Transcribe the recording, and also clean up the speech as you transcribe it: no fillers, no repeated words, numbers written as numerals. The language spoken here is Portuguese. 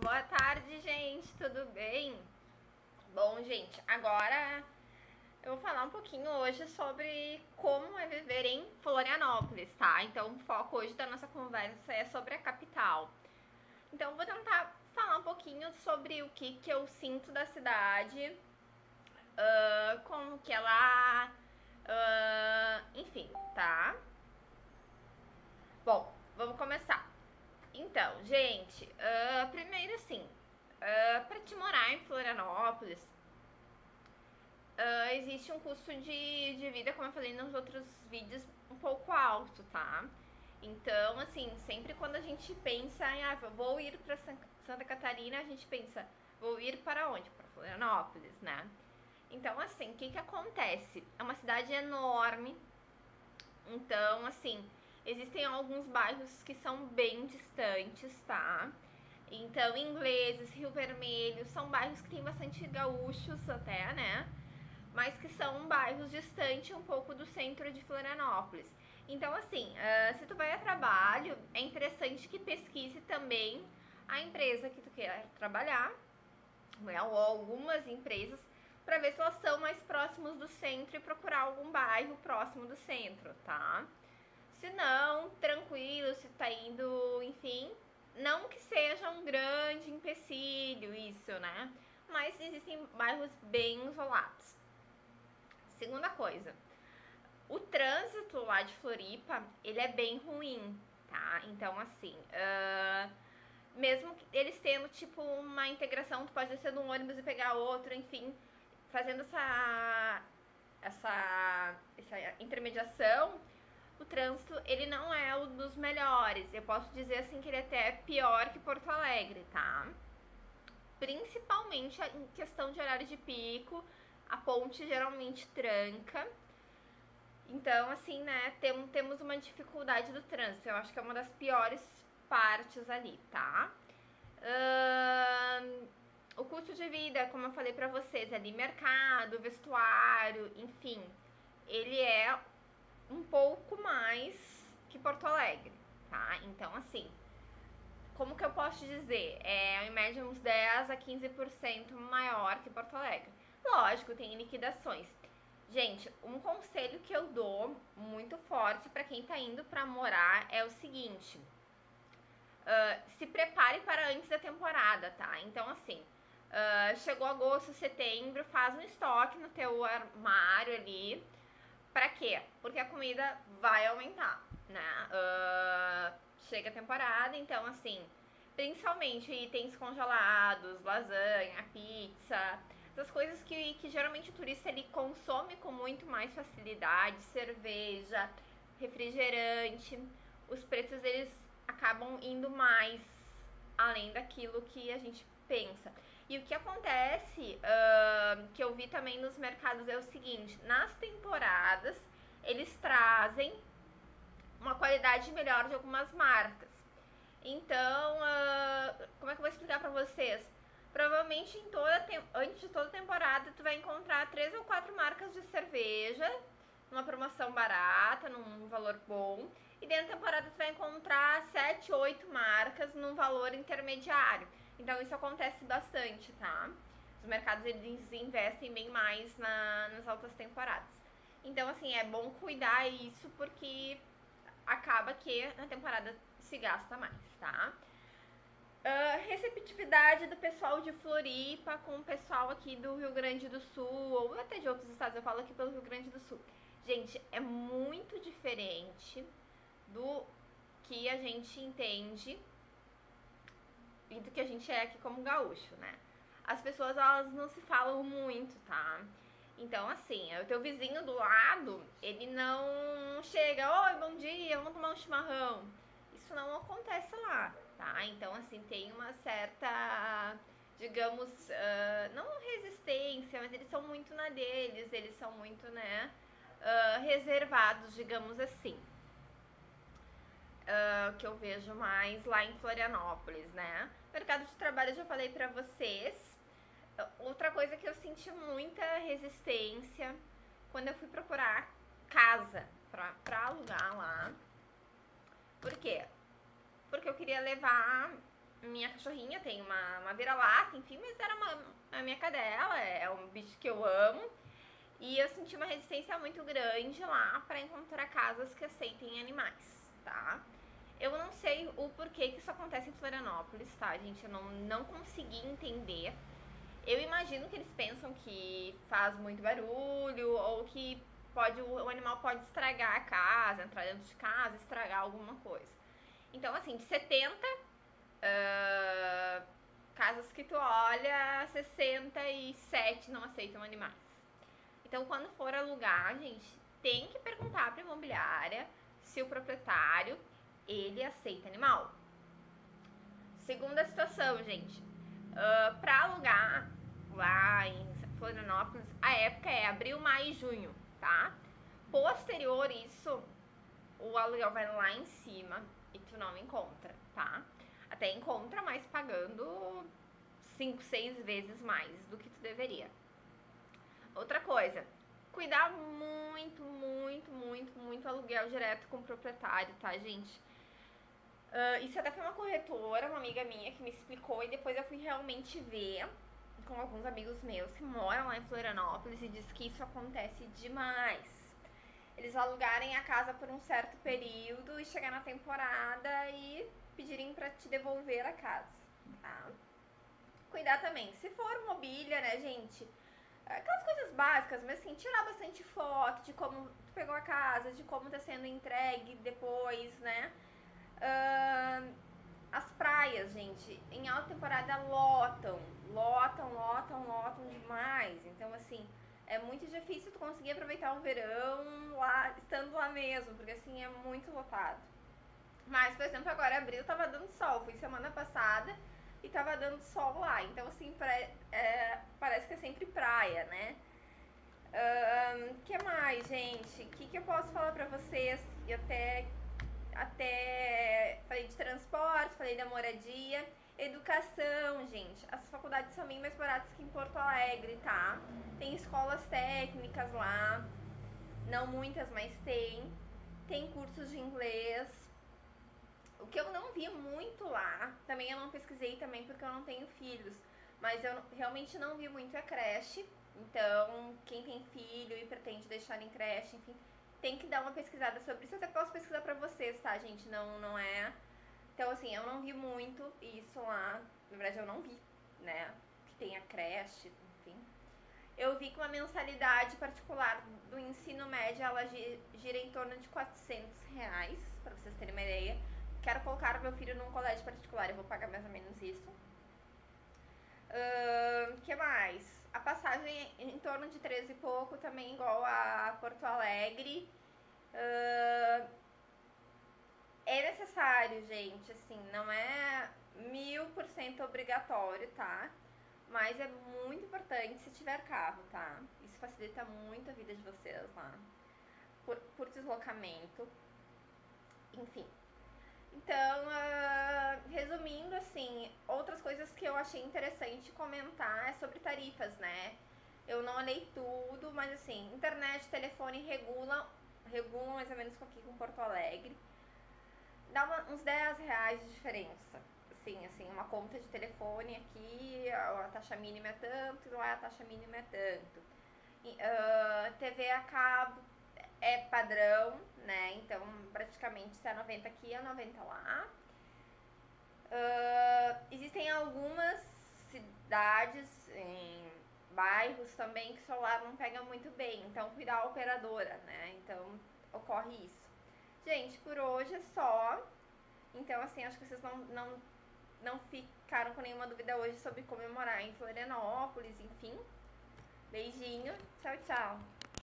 Boa tarde, gente, tudo bem? Bom, gente, agora eu vou falar um pouquinho hoje sobre como é viver em Florianópolis, tá? Então, o foco hoje da nossa conversa é sobre a capital. Então, eu vou tentar falar um pouquinho sobre o que eu sinto da cidade, como que ela. Enfim, tá? Bom, vamos começar. Então, gente, primeiro assim, para te morar em Florianópolis, existe um custo de vida, como eu falei nos outros vídeos, um pouco alto, tá? Então, assim, sempre quando a gente pensa em, vou ir para Santa Catarina, a gente pensa, vou ir para onde? Para Florianópolis, né? Então, assim, o que acontece? É uma cidade enorme, então, assim, existem alguns bairros que são bem distantes, tá? Então, Ingleses, Rio Vermelho, são bairros que tem bastante gaúchos até, né? Mas que são bairros distantes um pouco do centro de Florianópolis. Então, assim, se tu vai a trabalho, é interessante que pesquise também a empresa que tu quer trabalhar, né? Ou algumas empresas, para ver se elas são mais próximos do centro e procurar algum bairro próximo do centro, tá? Se não, tranquilo, se tá indo, enfim, não que seja um grande empecilho isso, né? Mas existem bairros bem isolados. Segunda coisa, o trânsito lá de Floripa, ele é bem ruim, tá? Então, assim, mesmo que eles tendo, tipo, uma integração, tu pode descer de um ônibus e pegar outro, enfim, fazendo essa intermediação, o trânsito, ele não é um dos melhores. Eu posso dizer, assim, que ele até é pior que Porto Alegre, tá? Principalmente em questão de horário de pico, a ponte geralmente tranca. Então, assim, né, temos uma dificuldade do trânsito. Eu acho que é uma das piores partes ali, tá? O custo de vida, como eu falei pra vocês, ali, mercado, vestuário, enfim, ele é um pouco mais que Porto Alegre, tá? Então, assim, como que eu posso dizer? Em média, uns 10 a 15% maior que Porto Alegre. Lógico, tem liquidações. Gente, um conselho que eu dou muito forte para quem tá indo para morar é o seguinte: se prepare para antes da temporada, tá? Então, assim, chegou agosto, setembro, faz um estoque no teu armário ali. Pra quê? Porque a comida vai aumentar, né? Chega a temporada, então, assim, principalmente itens congelados, lasanha, pizza, essas coisas que geralmente o turista ele consome com muito mais facilidade, cerveja, refrigerante, os preços eles acabam indo mais além daquilo que a gente pensa. E o que acontece, que eu vi também nos mercados, é o seguinte: nas temporadas eles trazem uma qualidade melhor de algumas marcas. Então, como é que eu vou explicar pra vocês? Provavelmente antes de toda temporada tu vai encontrar 3 ou 4 marcas de cerveja numa promoção barata, num valor bom. E dentro da temporada tu vai encontrar 7, 8 marcas num valor intermediário. Então isso acontece bastante, tá? Os mercados eles investem bem mais nas altas temporadas. Então, assim, é bom cuidar isso porque acaba que na temporada se gasta mais, tá? Receptividade do pessoal de Floripa com o pessoal aqui do Rio Grande do Sul, ou até de outros estados, eu falo aqui pelo Rio Grande do Sul. Gente, é muito diferente do que a gente entende e do que a gente é aqui como gaúcho, né? As pessoas, elas não se falam muito, tá? Então, assim, o teu vizinho do lado, ele não chega, oi, bom dia, vamos tomar um chimarrão. Isso não acontece lá, tá? Então, assim, tem uma certa, digamos, não resistência, mas eles são muito na deles, eles são muito, né, reservados, digamos assim. Que eu vejo mais lá em Florianópolis, né? Mercado de trabalho eu já falei pra vocês. Outra coisa que eu senti muita resistência quando eu fui procurar casa pra alugar lá. Por quê? Porque eu queria levar minha cachorrinha tem uma vira-lata, enfim, mas era a minha cadela, é um bicho que eu amo. E eu senti uma resistência muito grande lá para encontrar casas que aceitem animais, tá? Eu não sei o porquê que isso acontece em Florianópolis, tá, gente? Eu não consegui entender. Eu imagino que eles pensam que faz muito barulho ou que o animal pode estragar a casa, entrar dentro de casa, estragar alguma coisa. Então, assim, de 70 casas que tu olha, 67 não aceitam animais. Então, quando for alugar, gente, tem que perguntar para a imobiliária se o proprietário ele aceita animal. Segunda situação, gente, para alugar lá em Florianópolis, a época é abril, maio e junho, tá? Posterior isso, o aluguel vai lá em cima e tu não encontra, tá? Até encontra, mas pagando 5, 6 vezes mais do que tu deveria. Outra coisa, cuidar muito aluguel direto com o proprietário, tá, gente? Isso até foi uma corretora, uma amiga minha que me explicou e depois eu fui realmente ver com alguns amigos meus que moram lá em Florianópolis e diz que isso acontece demais. Eles alugarem a casa por um certo período e chegar na temporada e pedirem pra te devolver a casa, tá? Cuidar também, se for mobília, né, gente, aquelas coisas básicas, mas assim, tirar bastante foto de como tu pegou a casa, de como tá sendo entregue depois, né? As praias, gente, em alta temporada lotam demais. Então, assim, é muito difícil tu conseguir aproveitar o verão lá, estando lá mesmo, porque assim, é muito lotado. Mas, por exemplo, agora abril tava dando sol, fui semana passada e tava dando sol lá. Então, assim, parece que é sempre praia, né? Que mais, gente? O que eu posso falar pra vocês? E até falei de transporte, falei da moradia. Educação, gente. As faculdades são bem mais baratas que em Porto Alegre, tá? Tem escolas técnicas lá. Não muitas, mas tem. Tem cursos de inglês. O que eu não vi muito lá, também eu não pesquisei também porque eu não tenho filhos, mas eu realmente não vi muito a creche. Então, quem tem filho e pretende deixar em creche, enfim, tem que dar uma pesquisada sobre isso. Eu até posso pesquisar pra vocês, tá, gente? Não é... Então, assim, eu não vi muito isso lá. Na verdade, eu não vi, né? Que tem a creche, enfim. Eu vi que uma mensalidade particular do ensino médio, ela gira em torno de R$ 400, pra vocês terem uma ideia. Quero colocar o meu filho num colégio particular, eu vou pagar mais ou menos isso. Que mais? A passagem é em torno de 13 e pouco, também igual a Porto Alegre. É necessário, gente, assim, não é 1000% obrigatório, tá? Mas é muito importante se tiver carro, tá? Isso facilita muito a vida de vocês lá. Por deslocamento. Enfim. Então, resumindo, assim, outras coisas que eu achei interessante comentar é sobre tarifas, né? Eu não olhei tudo, mas assim, internet, telefone regulam mais ou menos aqui com Porto Alegre. Dá uns R$ 10 de diferença. Assim, uma conta de telefone aqui, a taxa mínima é tanto, e lá a taxa mínima é tanto. TV a cabo é padrão, né? Então, praticamente se é 90 aqui, é 90 lá. Existem algumas cidades, em bairros também, que o celular não pega muito bem. Então, cuidar a operadora, né? Então, ocorre isso. Gente, por hoje é só. Então, assim, acho que vocês não ficaram com nenhuma dúvida hoje sobre comemorar em Florianópolis, enfim. Beijinho, tchau, tchau.